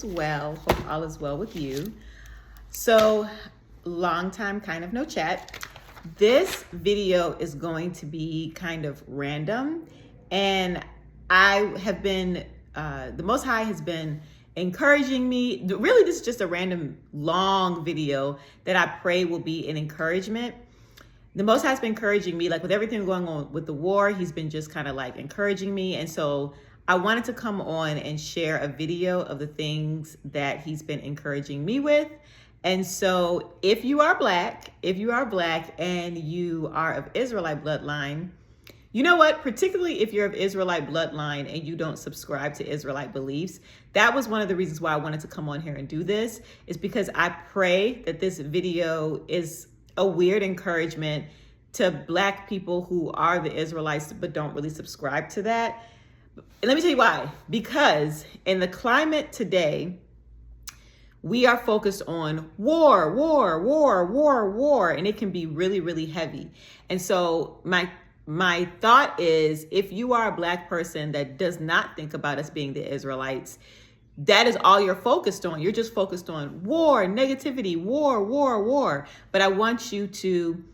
is well. Hope all is well with you. So, long time, kind of no chat. This video is going to be kind of random, and I have been, the Most High has been encouraging me. Really, this is just a random long video that I pray will be an encouragement. The Most High has been encouraging me, like with everything going on with the war, he's been just kind of like encouraging me. And so I wanted to come on and share a video of the things that he's been encouraging me with. And so if you are black and you are of Israelite bloodline, you know what? Particularly if you're of Israelite bloodline and you don't subscribe to Israelite beliefs, that was one of the reasons why I wanted to come on here and do this, is because I pray that this video is a weird encouragement to black people who are the Israelites but don't really subscribe to that. And let me tell you why. Because in the climate today, we are focused on war, and it can be really, really heavy. And so my thought is, if you are a black person that does not think about us being the Israelites, that is all you're focused on. You're just focused on war, negativity, war. But I want you to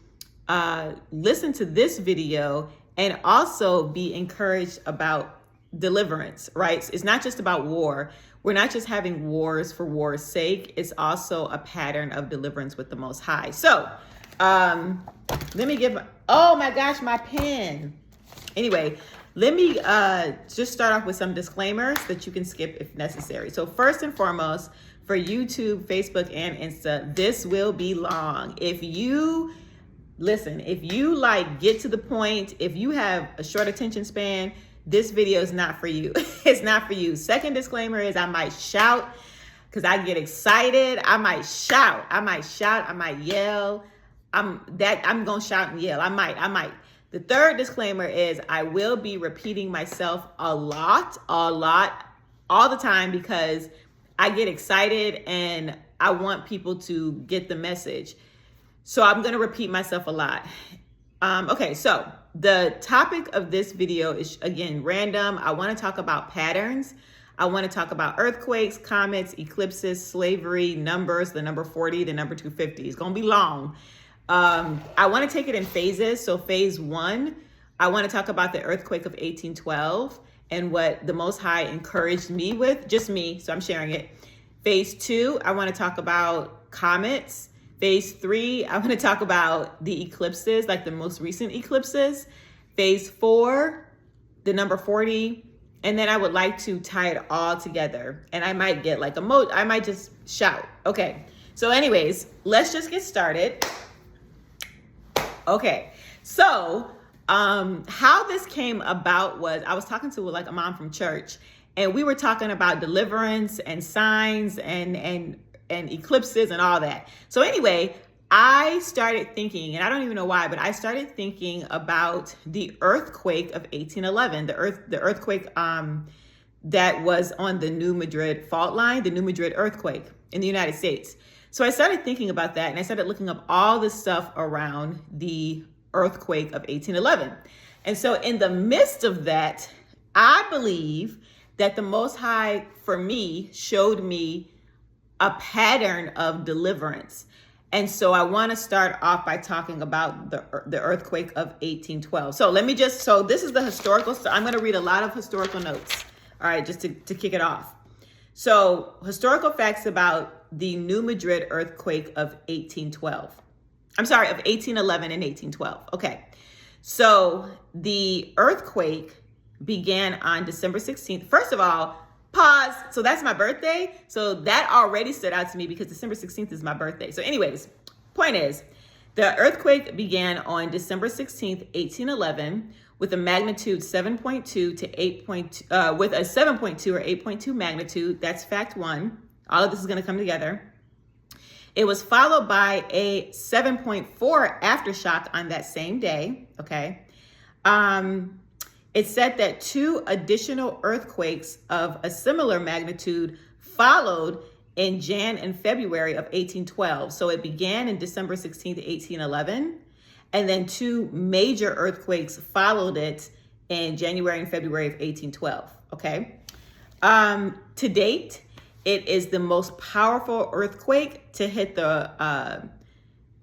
listen to this video and also be encouraged about deliverance, right? It's not just about war. We're not just having wars for war's sake. It's also a pattern of deliverance with the Most High. So let me give, oh my gosh, my pen. Anyway, let me just start off with some disclaimers that you can skip if necessary. So first and foremost, for YouTube, Facebook, and Insta, this will be long. If you like get to the point, if you have a short attention span, this video is not for you. It's not for you. Second disclaimer is I might shout because I get excited. I might shout, I might yell. I'm gonna shout and yell. I might. The third disclaimer is I will be repeating myself a lot, all the time, because I get excited and I want people to get the message. So I'm gonna repeat myself a lot. Okay, so the topic of this video is, again, random. I want to talk about patterns. I want to talk about earthquakes, comets, eclipses, slavery, numbers, the number 40, the number 250. It's going to be long. I want to take it in phases. So phase 1, I want to talk about the earthquake of 1812 and what the Most High encouraged me with, just me, so I'm sharing it. Phase 2, I want to talk about comets. Phase 3, I'm going to talk about the eclipses, like the most recent eclipses. Phase 4, the number 40. And then I would like to tie it all together. And I might get like I might just shout. Okay. So anyways, let's just get started. Okay. So how this came about was I was talking to like a mom from church, and we were talking about deliverance and signs and eclipses and all that. So anyway, I started thinking, and I don't even know why, but I started thinking about the earthquake of 1811, the earthquake that was on the New Madrid fault line, the New Madrid earthquake in the United States. So I started thinking about that, and I started looking up all the stuff around the earthquake of 1811. And so in the midst of that, I believe that the Most High, for me, showed me a pattern of deliverance. And so I want to start off by talking about the earthquake of 1812. So this is the historical, so I'm going to read a lot of historical notes, all right, just to kick it off. So historical facts about the New Madrid earthquake of 1811 and 1812. Okay. So the earthquake began on December 16th. First of all, pause. So that's my birthday. So that already stood out to me because December 16th is my birthday. So anyways, point is, the earthquake began on December 16th, 1811 with a magnitude 7.2 to 8.2, with a 7.2 or 8.2 magnitude. That's fact 1. All of this is going to come together. It was followed by a 7.4 aftershock on that same day. Okay. It said that 2 additional earthquakes of a similar magnitude followed in Jan and February of 1812. So it began in December 16th, 1811, and then 2 major earthquakes followed it in January and February of 1812. Okay. To date, It is the most powerful earthquake to hit the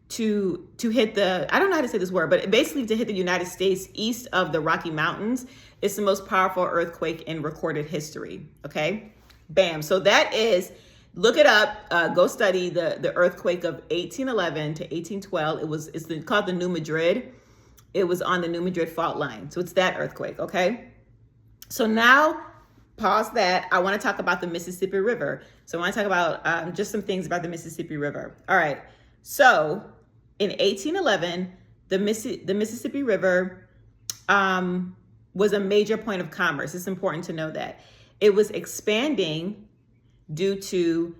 hit the, I don't know how to say this word, but basically to hit the United States east of the Rocky Mountains. It's the most powerful earthquake in recorded history. Okay, bam. So that is, look it up. Go study the earthquake of 1811 to 1812. It's called the New Madrid. It was on the New Madrid fault line. So it's that earthquake. Okay. So now, pause that. I want to talk about the Mississippi River. So I want to talk about just some things about the Mississippi River. All right. So in 1811, the Mississippi River was a major point of commerce. It's important to know that. It was expanding due to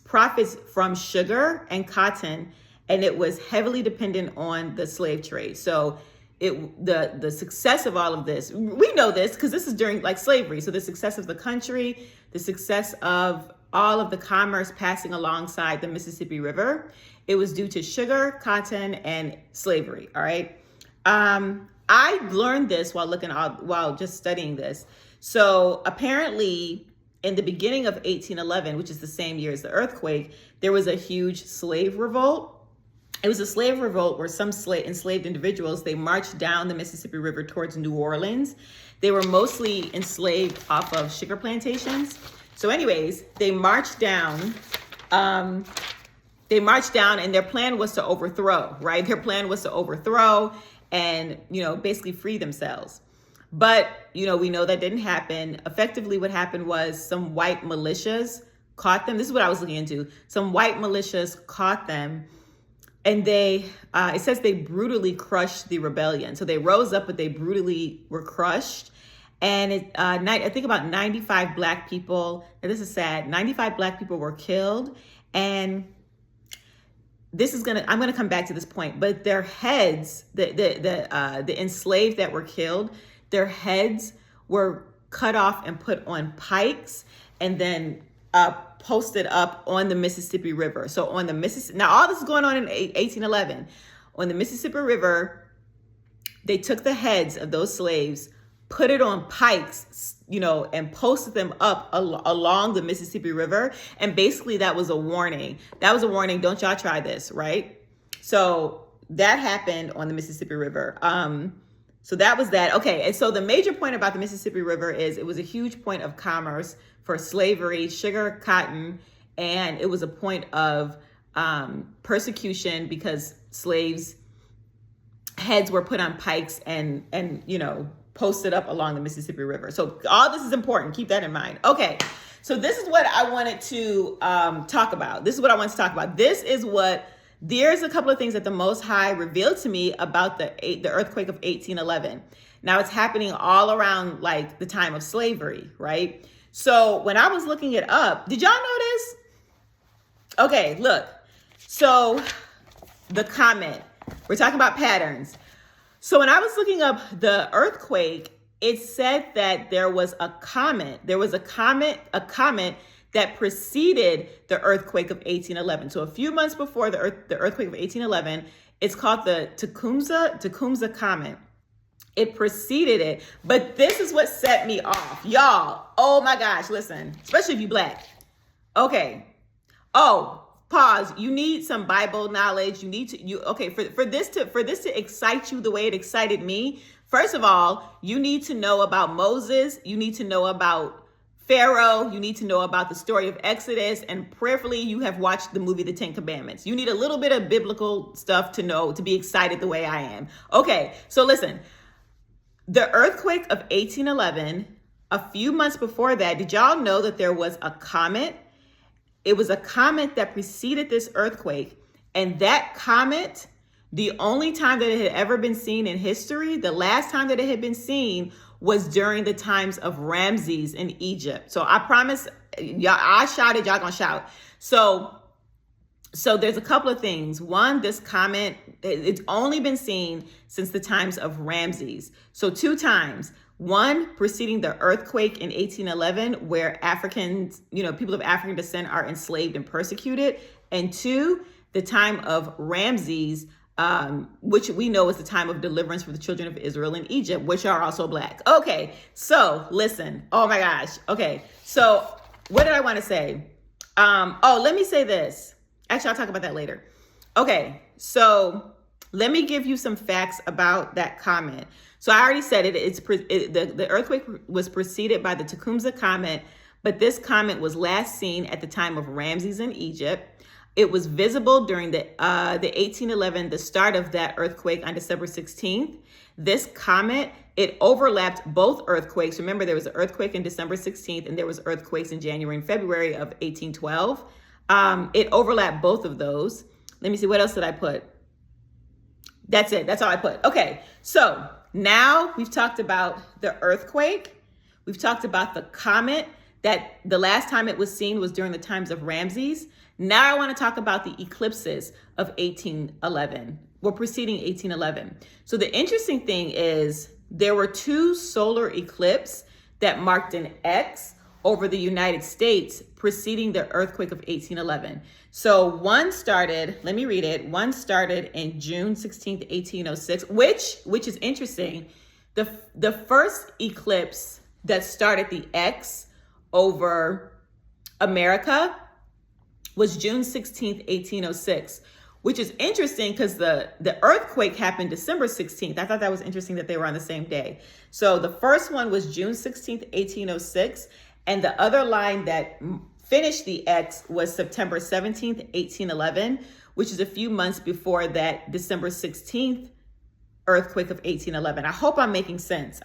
profits from sugar and cotton, and it was heavily dependent on the slave trade. So the success of all of this, we know this because this is during like slavery. So the success of the country, the success of all of the commerce passing alongside the Mississippi River, it was due to sugar, cotton, and slavery. All right. I learned this while just studying this. So apparently, in the beginning of 1811, which is the same year as the earthquake, there was a huge slave revolt. It was a slave revolt where some enslaved individuals, they marched down the Mississippi River towards New Orleans. They were mostly enslaved off of sugar plantations. So anyways, they marched down and their plan was to overthrow, right? Their plan was to overthrow and, basically free themselves. But, we know that didn't happen. Effectively, what happened was some white militias caught them. This is what I was looking into. Some white militias caught them, and it says they brutally crushed the rebellion. So they rose up, but they brutally were crushed. And I think about 95 Black people, and this is sad, 95 Black people were killed. And I'm gonna come back to this point, but their heads, the enslaved that were killed, their heads were cut off and put on pikes and then posted up on the Mississippi River. So on the Mississippi, now all this is going on in 1811. On the Mississippi River, they took the heads of those slaves, put it on pikes, and posted them up along the Mississippi River. And basically that was a warning. Don't y'all try this, right? So that happened on the Mississippi River. So that was that. Okay. And so the major point about the Mississippi River is it was a huge point of commerce for slavery, sugar, cotton, and it was a point of persecution because slaves' heads were put on pikes and posted up along the Mississippi River. So all this is important. Keep that in mind. Okay. So this is what I wanted to talk about. There's a couple of things that the Most High revealed to me about the earthquake of 1811. Now it's happening all around like the time of slavery, right? So when I was looking it up, did y'all know this? Okay, look. So the comet, we're talking about patterns. So when I was looking up the earthquake, it said that there was a comet. There was a comet that preceded the earthquake of 1811. So a few months before the earthquake of 1811, it's called the Tecumseh Comet. It preceded it, but this is what set me off, y'all. Oh my gosh, listen, especially if you Black. Okay. Oh, pause. You need some Bible knowledge. For this to excite you the way it excited me. First of all, you need to know about Moses. You need to know about Pharaoh, you need to know about the story of Exodus, and prayerfully you have watched the movie The Ten Commandments. You need a little bit of biblical stuff to know to be excited the way I am. Okay, so listen, the earthquake of 1811, a few months before that, did y'all know that there was a comet? It was a comet that preceded this earthquake, and that comet, the only time that it had ever been seen in history, the last time that it had been seen was during the times of Ramses in Egypt. So I promise, y'all, I shouted, y'all gonna shout. So there's a couple of things. One, this comet, it's only been seen since the times of Ramses. So 2 times. One, preceding the earthquake in 1811, where Africans, people of African descent are enslaved and persecuted. And 2, the time of Ramses, which we know is the time of deliverance for the children of Israel in Egypt, which are also Black. Okay, so listen. Oh my gosh. Okay, so what did I want to say? Oh, let me say this. Actually, I'll talk about that later. Okay, so let me give you some facts about that comet. So I already said it. The earthquake was preceded by the Tecumseh comet, but this comet was last seen at the time of Ramses in Egypt. It was visible during the 1811, the start of that earthquake on December 16th. This comet, it overlapped both earthquakes. Remember, there was an earthquake in December 16th, and there was earthquakes in January and February of 1812. It overlapped both of those. Let me see, what else did I put? That's it. That's all I put. Okay, so now we've talked about the earthquake. We've talked about the comet, that the last time it was seen was during the times of Ramses. Now I want to talk about the eclipses of 1811, or preceding 1811. So the interesting thing is there were two solar eclipses that marked an X over the United States preceding the earthquake of 1811. So one started, let me read it. One started in June 16th, 1806, which is interesting. The first eclipse that started the X over America was June 16th, 1806, which is interesting because the earthquake happened December 16th. I thought that was interesting that they were on the same day. So the first one was June 16th, 1806, and the other line that finished the X was September 17th, 1811, which is a few months before that December 16th earthquake of 1811. I hope I'm making sense.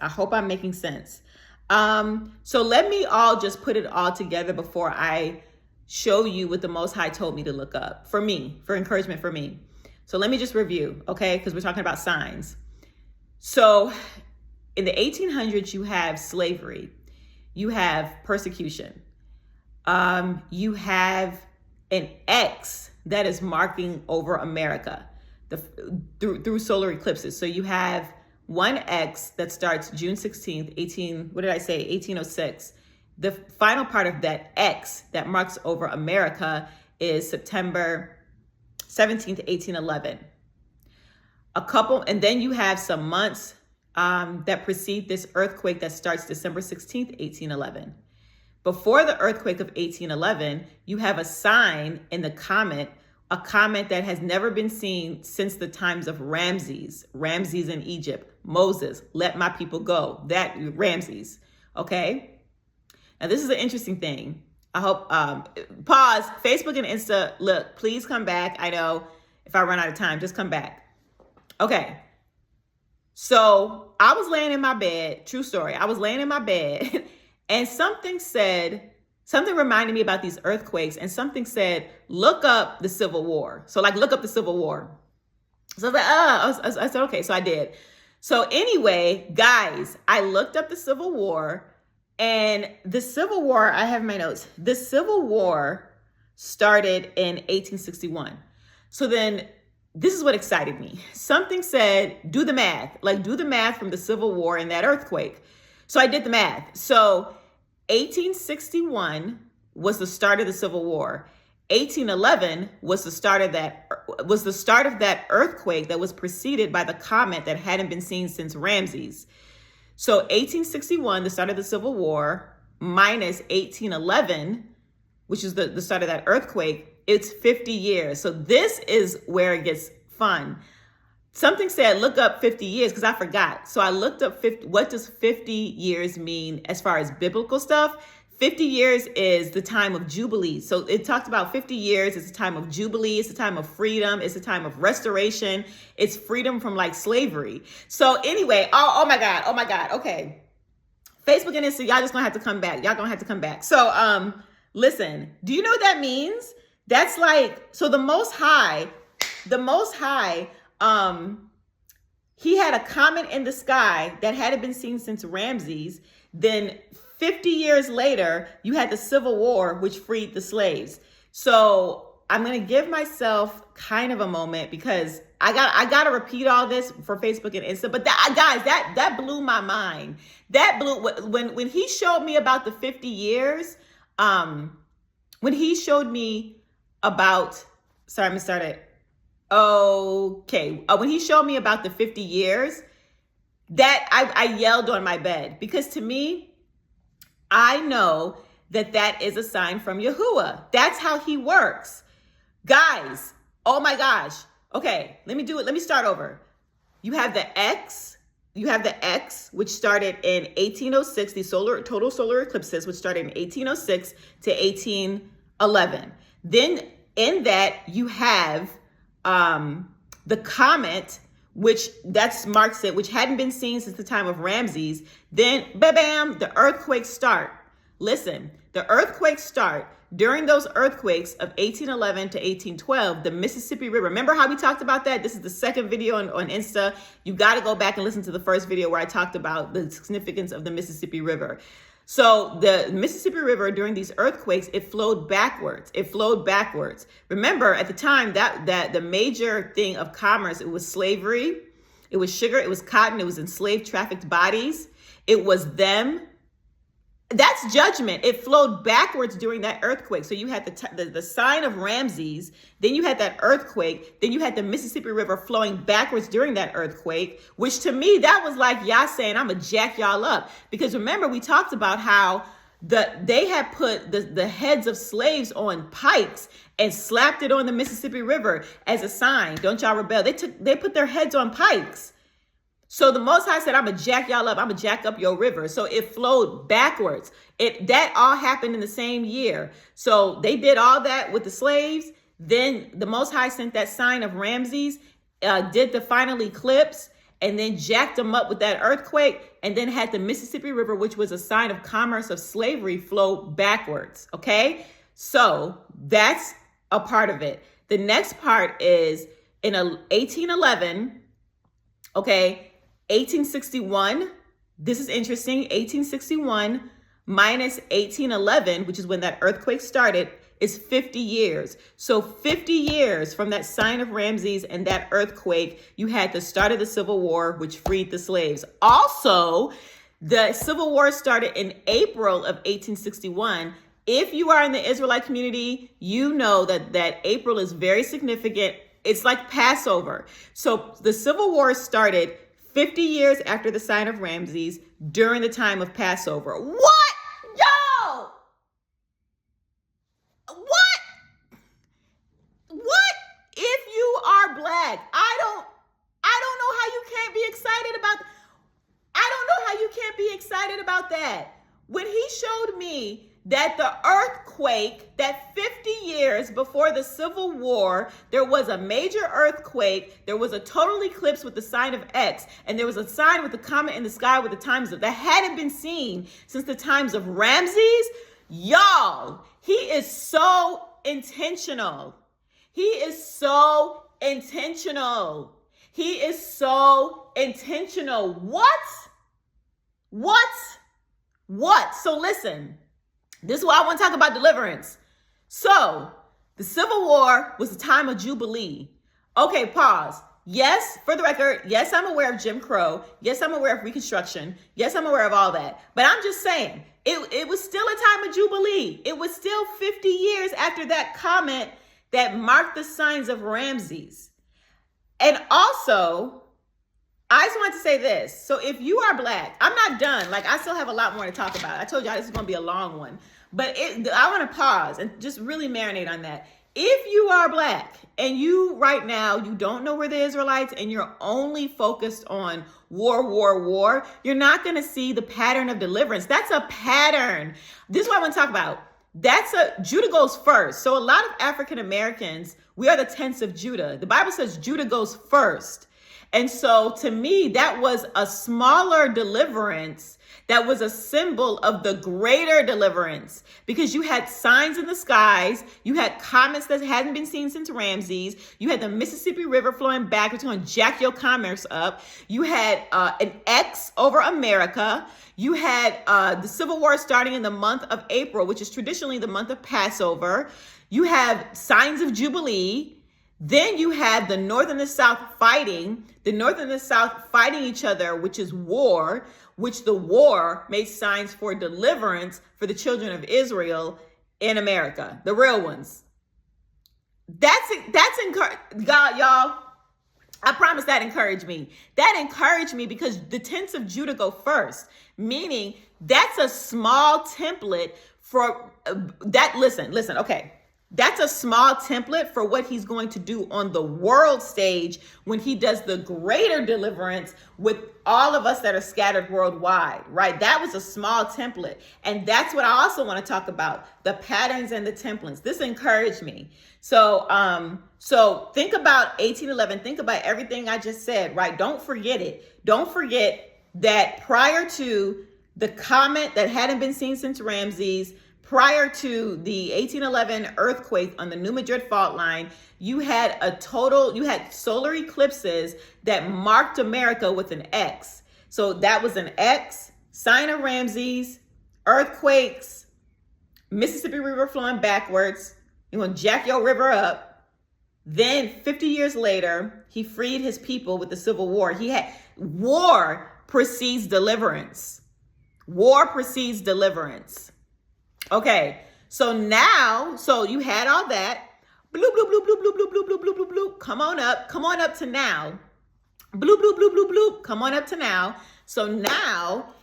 So let me all just put it all together before I show you what the Most High told me to look up for me, for encouragement for me. So let me just review, okay? Because we're talking about signs. So in the 1800s, you have slavery, you have persecution, you have an X that is marking over America through solar eclipses. So you have one X that starts June 16th, 1806. The final part of that X that marks over America is September 17th, 1811. And then you have some months that precede this earthquake that starts December 16th, 1811. Before the earthquake of 1811, you have a sign in the comet, a comet that has never been seen since the times of Ramses in Egypt. Moses, let my people go. That Ramses, okay? Now, this is an interesting thing. I hope, pause, Facebook and Insta, look, please come back. I know if I run out of time, just come back. Okay. So I was laying in my bed, true story. I was laying in my bed and something reminded me about these earthquakes, and something said, look up the Civil War. So look up the Civil War. So I was like, I said, okay. So I did. So anyway, guys, I looked up the Civil War. And the Civil War, I have my notes. The Civil War started in 1861. So then this is what excited me. Something said, do the math from the Civil War and that earthquake. So I did the math. So 1861 was the start of the Civil War. 1811 was the start of that earthquake that was preceded by the comet that hadn't been seen since Ramses. So 1861, the start of the Civil War, minus 1811, which is the start of that earthquake, it's 50 years. So this is where it gets fun. Something said, look up 50 years, because I forgot. So I looked up what does 50 years mean as far as biblical stuff? 50 years is the time of Jubilee. So it talked about 50 years. It's a time of Jubilee. It's a time of freedom. It's a time of restoration. It's freedom from slavery. So anyway, oh my God. Okay. Facebook and Insta, y'all just gonna have to come back. So, listen, do you know what that means? That's so the Most High, he had a comet in the sky that hadn't been seen since Ramses. Then 50 years later, you had the Civil War, which freed the slaves. So I'm going to give myself kind of a moment because I got to repeat all this for Facebook and Insta. But that blew my mind. That blew, when he showed me about the 50 years, when he showed me about, sorry, I'm going to start it. Okay. When he showed me about the 50 years, that I yelled on my bed, because to me, I know that is a sign from Yahuwah. That's how he works. Guys, oh my gosh. Okay, let me start over. You have the X, which started in 1806, the total solar eclipses, which started in 1806 to 1811. Then in that you have the comet, which marks it, which hadn't been seen since the time of Ramses. Then, bam, the earthquakes start. Listen, the earthquakes start. During those earthquakes of 1811 to 1812, the Mississippi River, remember how we talked about that? This is the second video on Insta. You got to go back and listen to the first video where I talked about the significance of the Mississippi River. So the Mississippi River, during these earthquakes, it flowed backwards. Remember, at the time, that the major thing of commerce, it was slavery, it was sugar, it was cotton, it was enslaved, trafficked bodies. It was them. That's judgment. It flowed backwards during that earthquake. So you had the sign of Ramses, then you had that earthquake, then you had the Mississippi River flowing backwards during that earthquake, which to me, that was like Yah saying, I'm going to jack y'all up. Because remember, we talked about how they had put the heads of slaves on pikes and slapped it on the Mississippi River as a sign. Don't y'all rebel. They put their heads on pikes. So the Most High said, I'm going to jack y'all up. I'm going to jack up your river. So it flowed backwards. That all happened in the same year. So they did all that with the slaves. Then the Most High sent that sign of Ramses, did the final eclipse, and then jacked them up with that earthquake, and then had the Mississippi River, which was a sign of commerce of slavery, flow backwards. Okay? So that's a part of it. The next part is in 1811, okay, 1861, this is interesting, 1861 minus 1811, which is when that earthquake started, is 50 years. So 50 years from that sign of Ramses and that earthquake, you had the start of the Civil War, which freed the slaves. Also, the Civil War started in April of 1861. If you are in the Israelite community, you know that April is very significant. It's like Passover. So the Civil War started 50 years after the sign of Ramses during the time of Passover. What? Yo! What? If you are black, I don't know how you can't be excited about that. When he showed me that the earthquake, that 50 years before the Civil War, there was a major earthquake, there was a total eclipse with the sign of X, and there was a sign with the comet in the sky with the times of, that hadn't been seen since the times of Ramses. Y'all, he is so intentional. He is so intentional. What? So listen. This is why I want to talk about deliverance. So, the Civil War was the time of Jubilee. Okay, pause. Yes, for the record, yes, I'm aware of Jim Crow. Yes, I'm aware of Reconstruction. Yes, I'm aware of all that. But I'm just saying, it was still a time of Jubilee. It was still 50 years after that comment that marked the signs of Ramses. And also, I just want to say this. So if you are black, I'm not done. Like, I still have a lot more to talk about. I told y'all this is going to be a long one. But I want to pause and just really marinate on that. If you are black and you right now, you don't know where the Israelites and you're only focused on war, you're not going to see the pattern of deliverance. That's a pattern. This is what I want to talk about. Judah goes first. So a lot of African Americans, we are the tents of Judah. The Bible says Judah goes first. And so to me, that was a smaller deliverance. That was a symbol of the greater deliverance, because you had signs in the skies. You had comets that hadn't been seen since Ramses. You had the Mississippi River flowing back, which is going to jack your commerce up. You had an X over America. You had the Civil War starting in the month of April, which is traditionally the month of Passover. You have signs of Jubilee. Then you had the North and the South fighting each other, which is war, which the war made signs for deliverance for the children of Israel in America, the real ones. That's God, y'all. I promise that encouraged me. That encouraged me because the tents of Judah go first, meaning that's a small template for that. Listen, okay. That's a small template for what he's going to do on the world stage when he does the greater deliverance with all of us that are scattered worldwide, right? That was a small template. And that's what I also want to talk about, the patterns and the templates. This encouraged me. So think about 1811. Think about everything I just said, right? Don't forget it. Don't forget that prior to the comet that hadn't been seen since Ramses, prior to the 1811 earthquake on the New Madrid fault line, you had solar eclipses that marked America with an X. So that was an X, sign of Ramses, earthquakes, Mississippi River flowing backwards. You're going to jack your river up. Then 50 years later, he freed his people with the Civil War. War precedes deliverance. War precedes deliverance. Okay, so you had all that. Bloop, bloop, bloop, bloop, bloop, bloop, bloop, bloop, bloop, bloop, bloop. Come on up to now. Bloop, bloop, bloop, bloop, bloop. Come on up to now. So now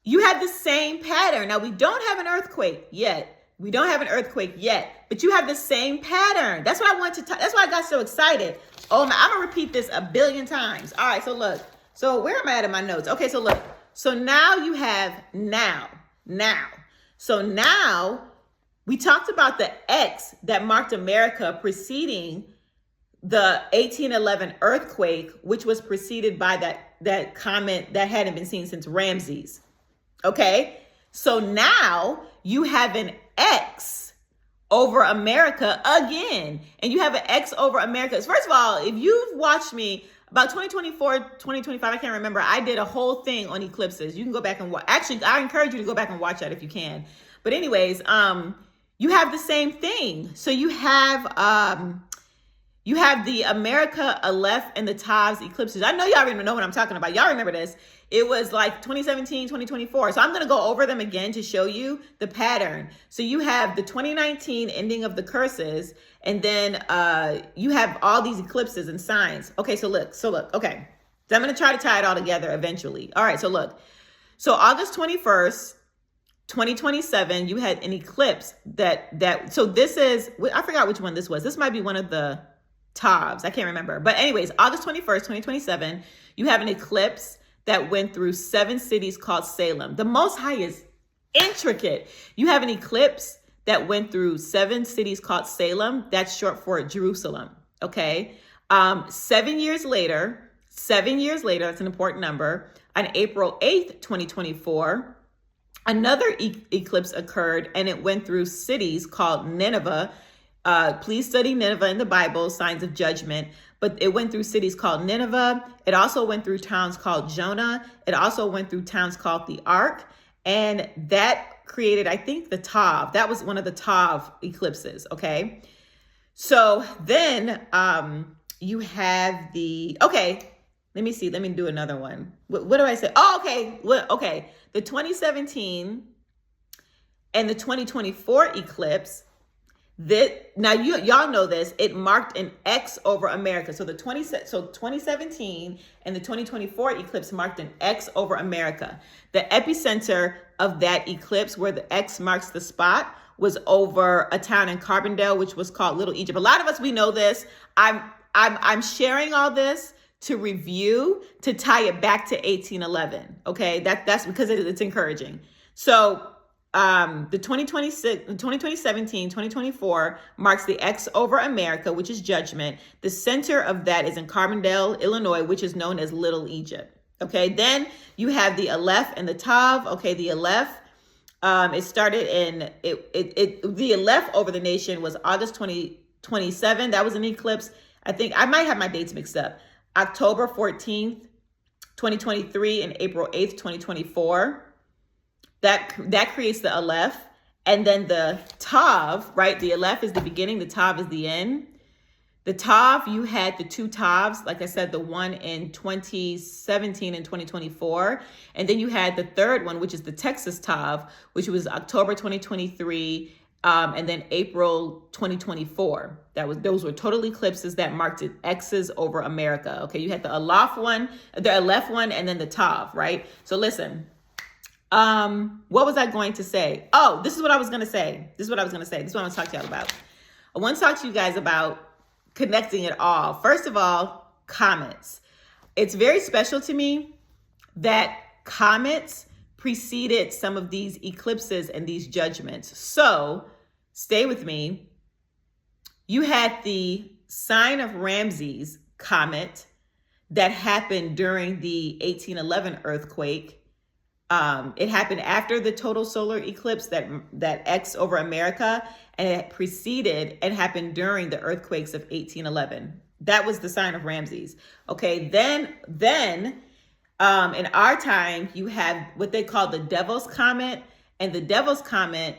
you have the same pattern. Now we don't have an earthquake yet. But you have the same pattern. That's what I want to that's why I got so excited. Oh, I'm going to repeat this a billion times. All right, so look. So where am I at in my notes? Okay, so look. So now you have now. So now we talked about the X that marked America preceding the 1811 earthquake, which was preceded by that comet that hadn't been seen since Ramses. Okay, so now you have an X over America again, and you have an X over America. First of all, if you've watched me about 2024, 2025, I can't remember, I did a whole thing on eclipses. You can go back and watch. Actually, I encourage you to go back and watch that if you can. But anyways, you have the same thing. So you have the America, Aleph, and the Tav eclipses. I know y'all already know what I'm talking about. Y'all remember this. It was like 2017, 2024. So I'm going to go over them again to show you the pattern. So you have the 2019 ending of the curses, and then you have all these eclipses and signs. Okay, so look. Okay, so I'm going to try to tie it all together eventually. All right, so look. So August 21st, 2027, you had an eclipse so this is, I forgot which one this was. This might be one of the Tavs. I can't remember. But anyways, August 21st, 2027, you have an eclipse that went through 7 cities called Salem. The Most High is intricate. You have an eclipse that went through 7 cities called Salem. That's short for Jerusalem. Okay. 7 years later, that's an important number. On April 8th, 2024, another eclipse occurred, and it went through cities called Nineveh. Please study Nineveh in the Bible, signs of judgment. But it went through cities called Nineveh. It also went through towns called Jonah. It also went through towns called the Ark. And that created, I think, the Tav. That was one of the Tav eclipses, okay? So then you have okay, let me see. Let me do another one. What do I say? Oh, okay. Okay. The 2017 and the 2024 eclipse, now y'all know this, it marked an X over America. So 2017 and the 2024 eclipse marked an X over America. The epicenter of that eclipse, where the X marks the spot, was over a town in Carbondale, which was called Little Egypt. A lot of us, we know this. I'm sharing all this to review, to tie it back to 1811. Okay, that's because it's encouraging. So the 2017, 2024 marks the X over America, which is judgment. The center of that is in Carbondale, Illinois, which is known as Little Egypt. Okay, then you have the Aleph and the Tav. Okay, the Aleph, it started in, the Aleph over the nation was August 2027. That was an eclipse. I think I might have my dates mixed up. October 14th, 2023 and April 8th, 2024. That creates the Aleph. And then the Tav, right? The Aleph is the beginning, the Tav is the end. The Tav, you had the 2 Tavs, like I said, the one in 2017 and 2024. And then you had the third one, which is the Texas Tav, which was October 2023 and then April 2024. Those were total eclipses that marked X's over America. Okay, you had the Aleph one, and then the Tav, right? So listen, what was I going to say? Oh, this is what I was going to say. This is what I want to talk to y'all about. I want to talk to you guys about connecting it all. First of all, comets. It's very special to me that comets preceded some of these eclipses and these judgments. So stay with me. You had the sign of Ramses comet that happened during the 1811 earthquake. It happened after the total solar eclipse that X over America, and it preceded and happened during the earthquakes of 1811. That was the sign of Ramses. Okay, then in our time, you have what they call the Devil's Comet, and the Devil's Comet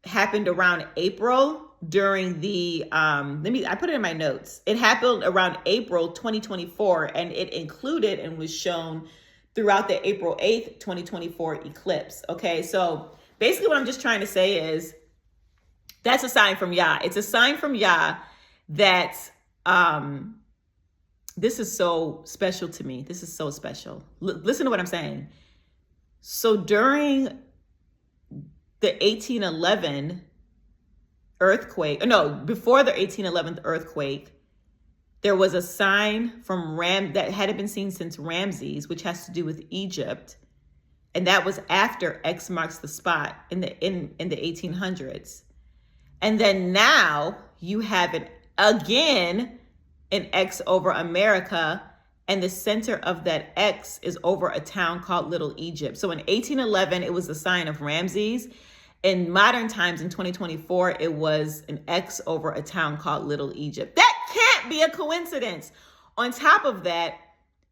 happened around April during the, I put it in my notes. It happened around April 2024, and it included and was shown throughout the April 8th, 2024 eclipse. Okay, so basically what I'm just trying to say is that's a sign from Yah. It's a sign from Yah that this is so special to me. This is so special. Listen to what I'm saying. So during the 1811 earthquake, before the 1811 earthquake, there was a sign from that hadn't been seen since Ramses, which has to do with Egypt. And that was after X marks the spot in the 1800s. And then now you have it again in X over America, and the center of that X is over a town called Little Egypt. So in 1811, it was the sign of Ramses. In modern times, in 2024, it was an X over a town called Little Egypt. That can't be a coincidence. On top of that,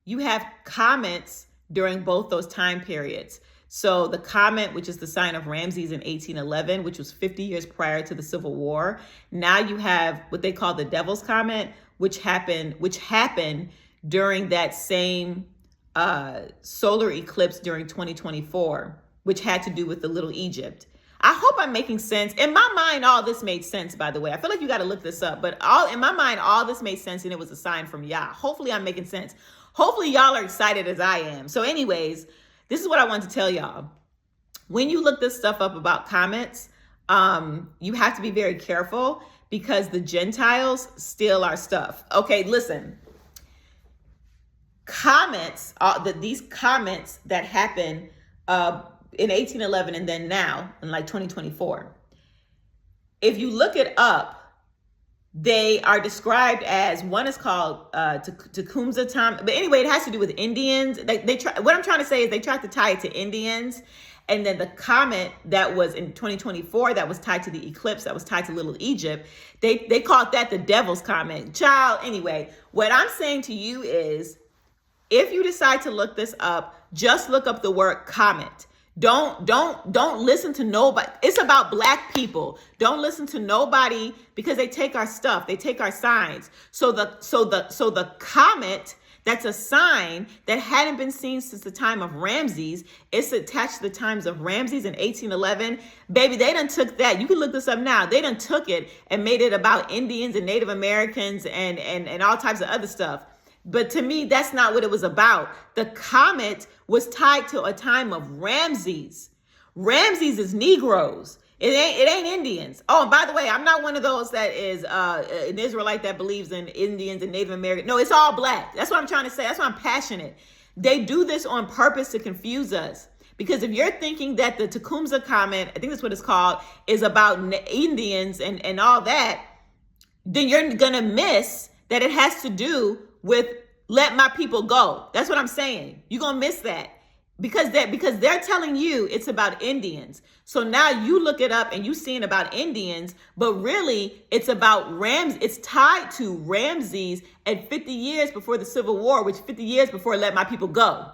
you have comets during both those time periods. So the comet, which is the sign of Ramses in 1811, which was 50 years prior to the Civil War. Now you have what they call the Devil's Comet, which happened during that same solar eclipse during 2024, which had to do with the Little Egypt. I hope I'm making sense. In my mind, all this made sense, by the way. I feel like you got to look this up, but in my mind, all this made sense, and it was a sign from Yah. Hopefully I'm making sense. Hopefully y'all are excited as I am. So anyways, this is what I wanted to tell y'all. When you look this stuff up about comets, you have to be very careful because the Gentiles steal our stuff. Okay, listen. Comets, these comets that happen in 1811 and then now in like 2024, if you look it up, they are described as, one is called Tecumseh Tom. But anyway, it has to do with Indians. What I'm trying to say is they tried to tie it to Indians. And then the comet that was in 2024, that was tied to the eclipse, that was tied to Little Egypt, they called that the Devil's Comet. Child, anyway, what I'm saying to you is, if you decide to look this up, just look up the word comet. Don't listen to nobody. It's about Black people. Don't listen to nobody because they take our stuff. They take our signs. So the comet, that's a sign that hadn't been seen since the time of Ramses. It's attached to the times of Ramses in 1811. Baby, they done took that. You can look this up now. They done took it and made it about Indians and Native Americans and all types of other stuff. But to me, that's not what it was about. The comet was tied to a time of Ramses. Ramses is Negroes. It ain't Indians. Oh, and by the way, I'm not one of those that is an Israelite that believes in Indians and Native Americans. No, it's all Black. That's what I'm trying to say. That's why I'm passionate. They do this on purpose to confuse us. Because if you're thinking that the Tecumseh Comet, I think that's what it's called, is about Indians and all that, then you're going to miss that it has to do with let my people go. That's what I'm saying. You're going to miss that because they're telling you it's about Indians. So now you look it up and you seeing about Indians, but really it's about it's tied to Ramses at 50 years before the Civil War, which 50 years before let my people go.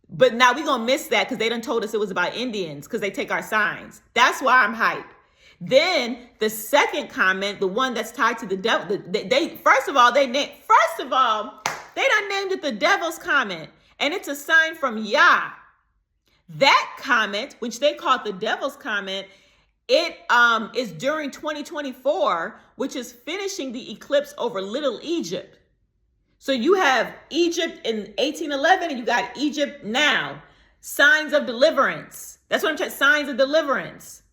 But now we're going to miss that because they done told us it was about Indians because they take our signs. That's why I'm hyped. Then the second comment, the one that's tied to the devil, they done named it the Devil's Comet, and it's a sign from Yah. That comet, which they called the Devil's Comet, it is during 2024, which is finishing the eclipse over Little Egypt. So you have Egypt in 1811 and you got Egypt now. Signs of deliverance. That's what I'm trying, signs of deliverance.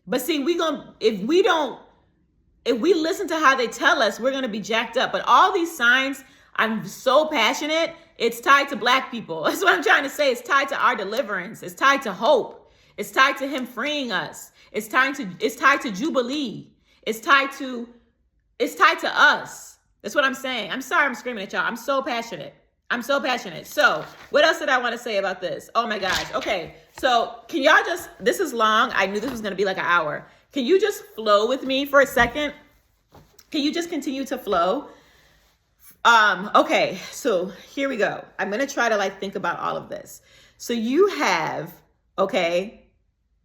But see, if we listen to how they tell us, we're gonna be jacked up. But all these signs, I'm so passionate, it's tied to Black people. That's what I'm trying to say. It's tied to our deliverance. It's tied to hope. It's tied to him freeing us. It's tied to Jubilee. It's tied to us. That's what I'm saying. I'm sorry I'm screaming at y'all. I'm so passionate. So what else did I want to say about this? Oh my gosh. Okay. So can y'all this is long. I knew this was going to be like an hour. Can you just flow with me for a second? Can you just continue to flow? Okay. So here we go. I'm going to try to think about all of this. So you have, okay.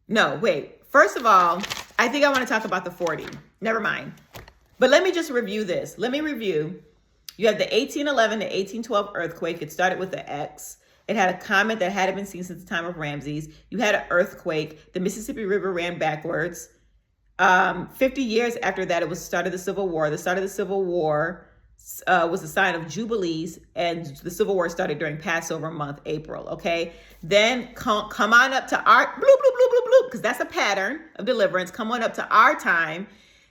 No, wait. First of all, I think I want to talk about the 40. Never mind. But let me just review this. Let me review. You have the 1811 to 1812 earthquake. It started with the X. It had a comet that hadn't been seen since the time of Ramses. You had an earthquake. The Mississippi River ran backwards. 50 years after that, it was started the Civil War. The start of the Civil War was a sign of Jubilees, and the Civil War started during Passover month, April, okay? Then come on up to our, bloop, bloop, bloop, bloop, bloop, because that's a pattern of deliverance. Come on up to our time.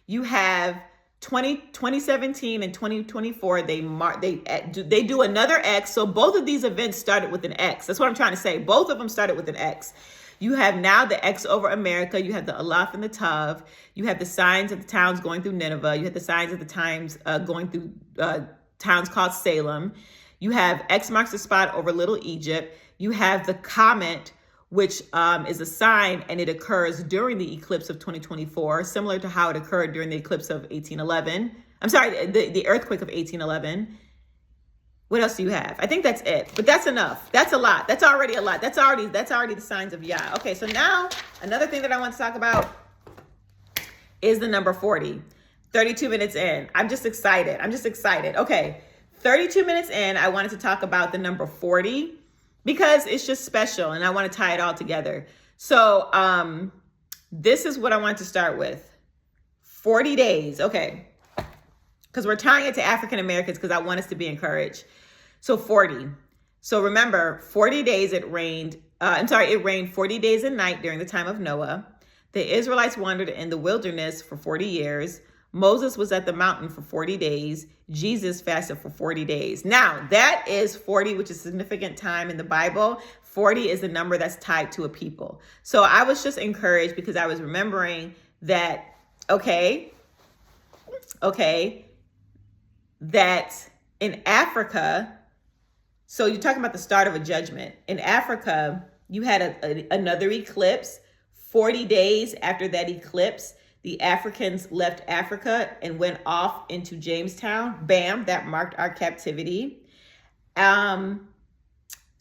You have 2017 and 2024, they do another X. So both of these events started with an X. That's what I'm trying to say. Both of them started with an X. You have now the X over America. You have the Aleph and the Tav. You have the signs of the towns going through Nineveh. You have the signs of the times going through towns called Salem. You have X marks the spot over Little Egypt. You have the comet, which is a sign, and it occurs during the eclipse of 2024, similar to how it occurred during the eclipse of 1811. I'm sorry, the earthquake of 1811. What else do you have? I think that's it, but that's enough. That's a lot. That's already a lot. That's already the signs of Yah. Okay, so now another thing that I want to talk about is the number 40. 32 minutes in. I'm just excited. Okay, 32 minutes in, I wanted to talk about the number 40 because it's just special and I want to tie it all together. So this is what I want to start with. 40 days. Okay. Because we're tying it to African Americans because I want us to be encouraged. So 40. So remember, 40 days it rained. It rained 40 days and night during the time of Noah. The Israelites wandered in the wilderness for 40 years. Moses was at the mountain for 40 days. Jesus fasted for 40 days. Now, that is 40, which is a significant time in the Bible. 40 is the number that's tied to a people. So I was just encouraged because I was remembering that, that in Africa, so you're talking about the start of a judgment. In Africa, you had another eclipse. 40 days after that eclipse, the Africans left Africa and went off into Jamestown. Bam, that marked our captivity. So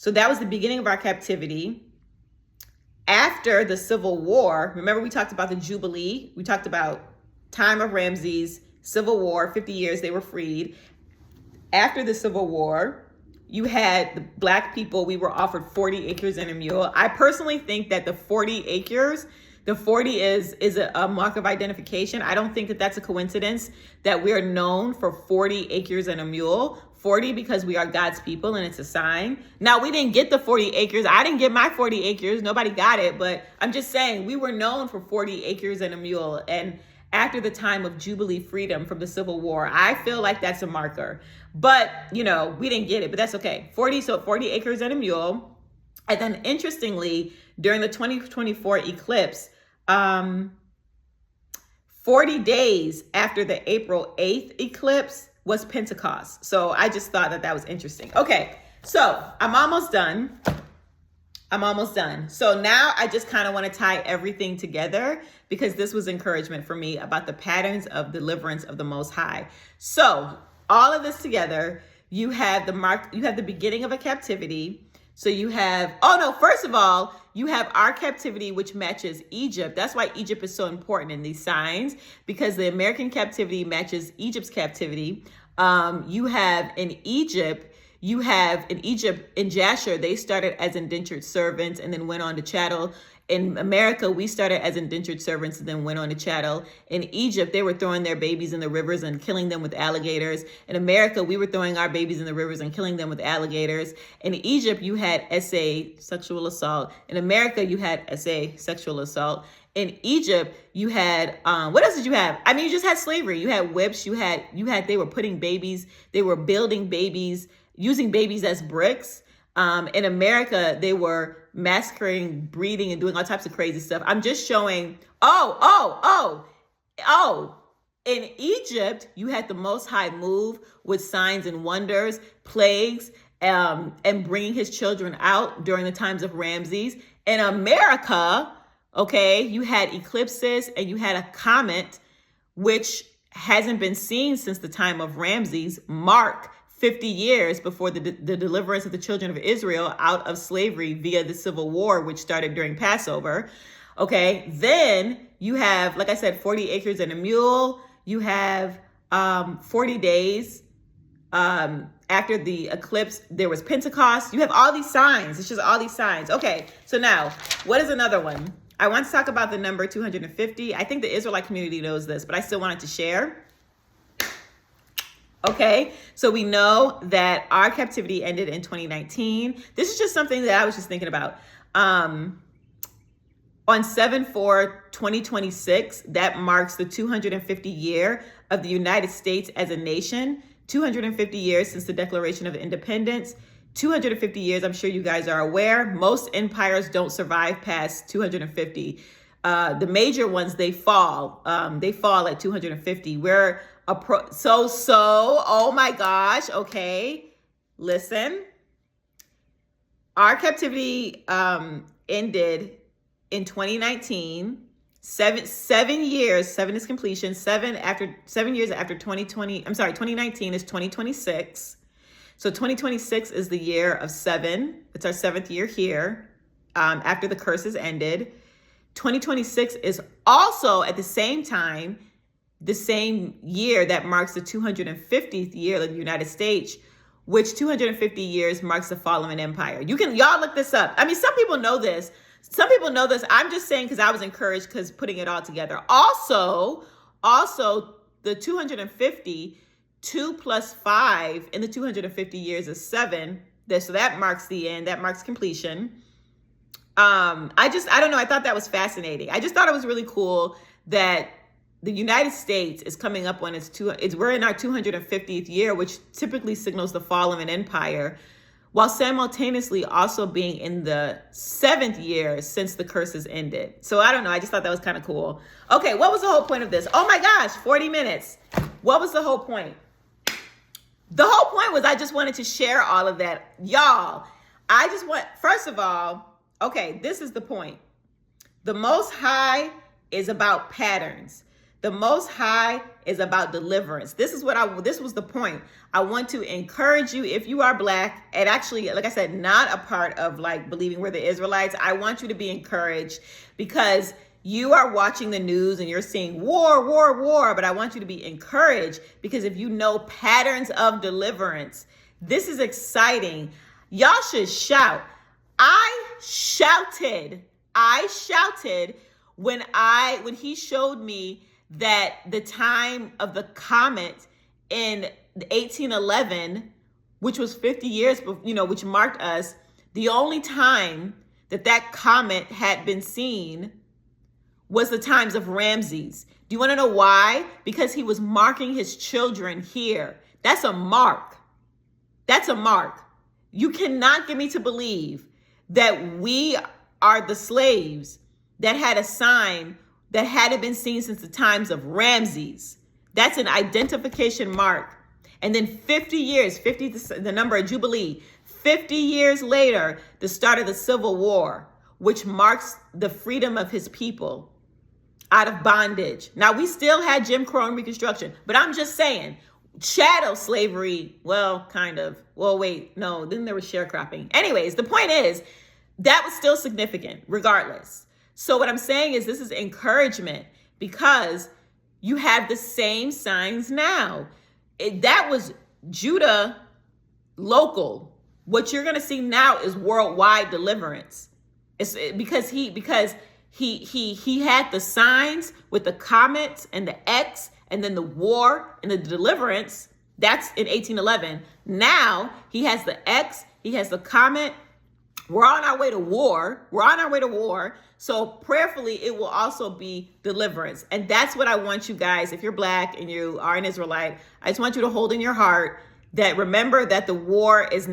that was the beginning of our captivity. After the Civil War, remember we talked about the Jubilee. We talked about time of Ramses, Civil War, 50 years, they were freed. After the Civil War, you had the Black people, we were offered 40 acres and a mule. I personally think that the 40 acres, the 40 is a mark of identification. I don't think that that's a coincidence that we're known for 40 acres and a mule. 40 because we are God's people and it's a sign. Now, we didn't get the 40 acres. I didn't get my 40 acres. Nobody got it. But I'm just saying we were known for 40 acres and a mule. And after the time of Jubilee freedom from the Civil War, I feel like that's a marker. But, we didn't get it, but that's okay. 40 acres and a mule. And then interestingly, during the 2024 eclipse, 40 days after the April 8th eclipse was Pentecost. So I just thought that was interesting. Okay, so I'm almost done. So now I just kind of want to tie everything together because this was encouragement for me about the patterns of deliverance of the Most High. So all of this together, you have the beginning of a captivity. So you have, first of all, you have our captivity, which matches Egypt. That's why Egypt is so important in these signs, because the American captivity matches Egypt's captivity. You have in Egypt, in Jasher, they started as indentured servants and then went on to chattel In America, we started as indentured servants and then went on to chattel. In Egypt, they were throwing their babies in the rivers and killing them with alligators. In America, we were throwing our babies in the rivers and killing them with alligators. In Egypt, you had SA, sexual assault. In America, you had SA, sexual assault. In Egypt, you had, what else did you have? I mean, you just had slavery. You had whips. They were putting babies, they were building babies, using babies as bricks. In America, they were massacring, breeding, and doing all types of crazy stuff. I'm just showing, in Egypt, you had the Most High move with signs and wonders, plagues, and bringing his children out during the times of Ramses. In America, okay, you had eclipses and you had a comet, which hasn't been seen since the time of Ramses, mark 50 years before the deliverance of the children of Israel out of slavery via the Civil War, which started during Passover. Okay, then you have, like I said, 40 acres and a mule. You have 40 days after the eclipse, there was Pentecost. You have all these signs. It's just all these signs. Okay, so now, what is another one? I want to talk about the number 250. I think the Israelite community knows this, but I still wanted to share. Okay, so we know that our captivity ended in 2019. This is just something that I was just thinking about. On 7/4/2026, that marks the 250 year of the United States as a nation. 250 years since the Declaration of Independence. 250 years, I'm sure you guys are aware. Most empires don't survive past 250. The major ones, they fall at 250. We're oh my gosh, okay, listen. Our captivity ended in 2019. 7 years, 7 is completion. 7 years after 2019 is 2026. So 2026 is the year of 7. It's our 7th year here, after the curses ended. 2026 is also at the same time, the same year that marks the 250th year of the United States, which 250 years marks the fall of an empire. Y'all look this up. I mean, some people know this. Some people know this. I'm just saying because I was encouraged because putting it all together. Also, the 250, 2 plus 5 in the 250 years is 7. So that marks the end. That marks completion. I don't know. I thought that was fascinating. I just thought it was really cool that the United States is coming up on we're in our 250th year, which typically signals the fall of an empire, while simultaneously also being in the 7th year since the curses ended. So I don't know. I just thought that was kind of cool. Okay, what was the whole point of this? Oh my gosh, 40 minutes. What was the whole point? The whole point was I just wanted to share all of that. Y'all, first of all, okay, this is the point. The Most High is about patterns. The Most High is about deliverance. This was the point. I want to encourage you, if you are Black, and actually, like I said, not a part of like believing we're the Israelites, I want you to be encouraged because you are watching the news and you're seeing war, war, war, but I want you to be encouraged because if you know patterns of deliverance, this is exciting. Y'all should shout. I shouted when he showed me that the time of the comet in 1811, which was 50 years, which marked us, the only time that comet had been seen was the times of Ramses. Do you want to know why? Because he was marking his children here. That's a mark. That's a mark. You cannot get me to believe that we are the slaves that had a sign that hadn't been seen since the times of Ramses. That's an identification mark. And then 50 years, the number of Jubilee, 50 years later, the start of the Civil War, which marks the freedom of his people out of bondage. Now, we still had Jim Crow and Reconstruction, but I'm just saying, chattel slavery, well, kind of. Well, wait, no, then there was sharecropping. Anyways, the point is, that was still significant, regardless. So what I'm saying is this is encouragement because you have the same signs now. That was Judah local. What you're going to see now is worldwide deliverance. Because he had the signs with the comets and the X, and then the war and the deliverance. That's in 1811. Now he has the X, he has the comet. We're on our way to war. We're on our way to war. So prayerfully, it will also be deliverance. And that's what I want you guys, if you're Black and you are an Israelite, I just want you to hold in your heart that remember that the war is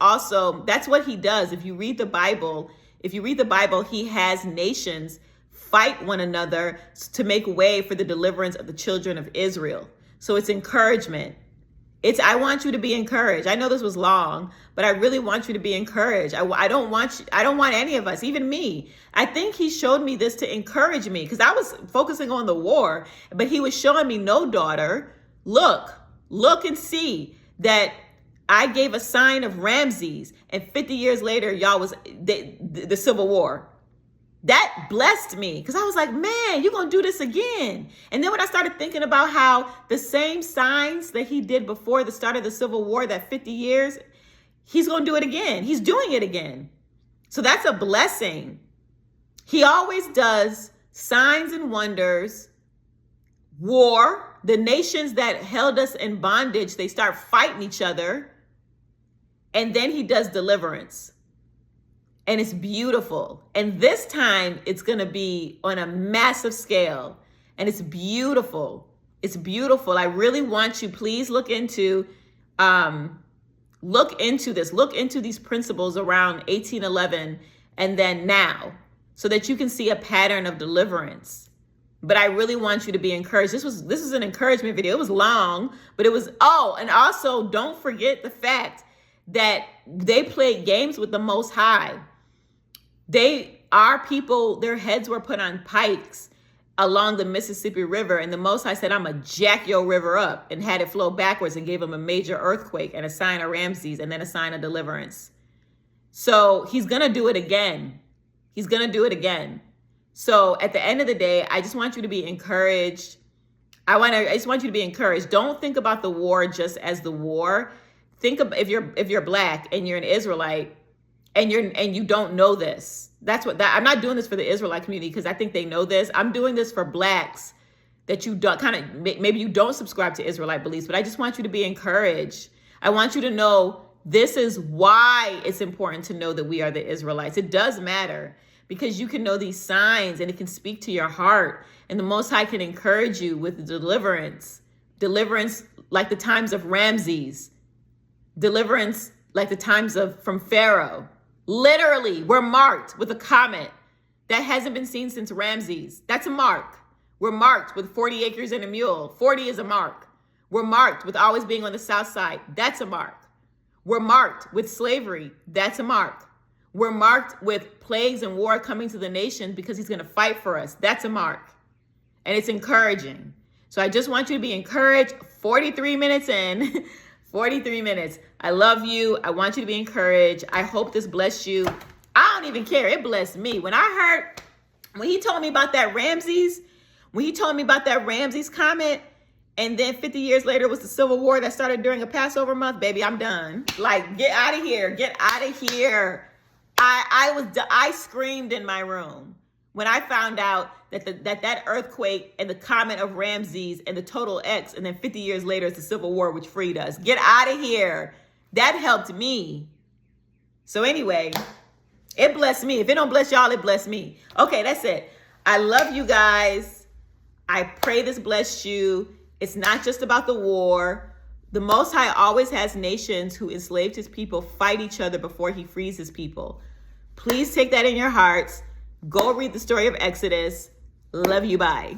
also, that's what he does. If you read the Bible, he has nations fight one another to make way for the deliverance of the children of Israel. So it's encouragement. I want you to be encouraged. I know this was long, but I really want you to be encouraged. I don't want any of us, even me. I think he showed me this to encourage me because I was focusing on the war, but he was showing me, no, daughter, look and see that I gave a sign of Ramses, and 50 years later, y'all was the Civil War. That blessed me because I was like, man, you're going to do this again. And then when I started thinking about how the same signs that he did before the start of the Civil War, that 50 years, he's going to do it again. He's doing it again. So that's a blessing. He always does signs and wonders, war. The nations that held us in bondage, they start fighting each other. And then he does deliverance. And it's beautiful. And this time it's going to be on a massive scale. And it's beautiful. It's beautiful. I really want you, please look into this. Look into these principles around 1811 and then now, so that you can see a pattern of deliverance. But I really want you to be encouraged. This is an encouragement video. It was long, but it was, and also don't forget the fact that they played games with the Most High. Our people, their heads were put on pikes along the Mississippi River, and the Most High said, I'm going to jack your river up, and had it flow backwards and gave them a major earthquake and a sign of Ramses and then a sign of deliverance. So he's going to do it again. He's going to do it again. So at the end of the day, I just want you to be encouraged. I just want you to be encouraged. Don't think about the war just as the war. Think of if you're Black and you're an Israelite and you don't know this. I'm not doing this for the Israelite community because I think they know this. I'm doing this for Blacks that you don't maybe you don't subscribe to Israelite beliefs, but I just want you to be encouraged. I want you to know this is why it's important to know that we are the Israelites. It does matter because you can know these signs and it can speak to your heart, and the Most High can encourage you with deliverance like the times of Ramses, deliverance like the times from Pharaoh. Literally, we're marked with a comet that hasn't been seen since Ramses. That's a mark. We're marked with 40 acres and a mule. 40 is a mark. We're marked with always being on the south side. That's a mark. We're marked with slavery. That's a mark. We're marked with plagues and war coming to the nation because he's going to fight for us. That's a mark. And it's encouraging. So I just want you to be encouraged. 43 minutes in. 43 minutes. I love you. I want you to be encouraged. I hope this blessed you. I don't even care. It blessed me. When he told me about that Ramses comment, and then 50 years later was the Civil War that started during a Passover month, baby, I'm done. Like, get out of here. Get out of here. I screamed in my room when I found out that earthquake and the comet of Ramses and the total X, and then 50 years later it's the Civil War which freed us. Get out of here. That helped me. So anyway, it blessed me. If it don't bless y'all, it blessed me. Okay, that's it. I love you guys. I pray this blessed you. It's not just about the war. The Most High always has nations who enslaved his people fight each other before he frees his people. Please take that in your hearts. Go read the story of Exodus. Love you. Bye.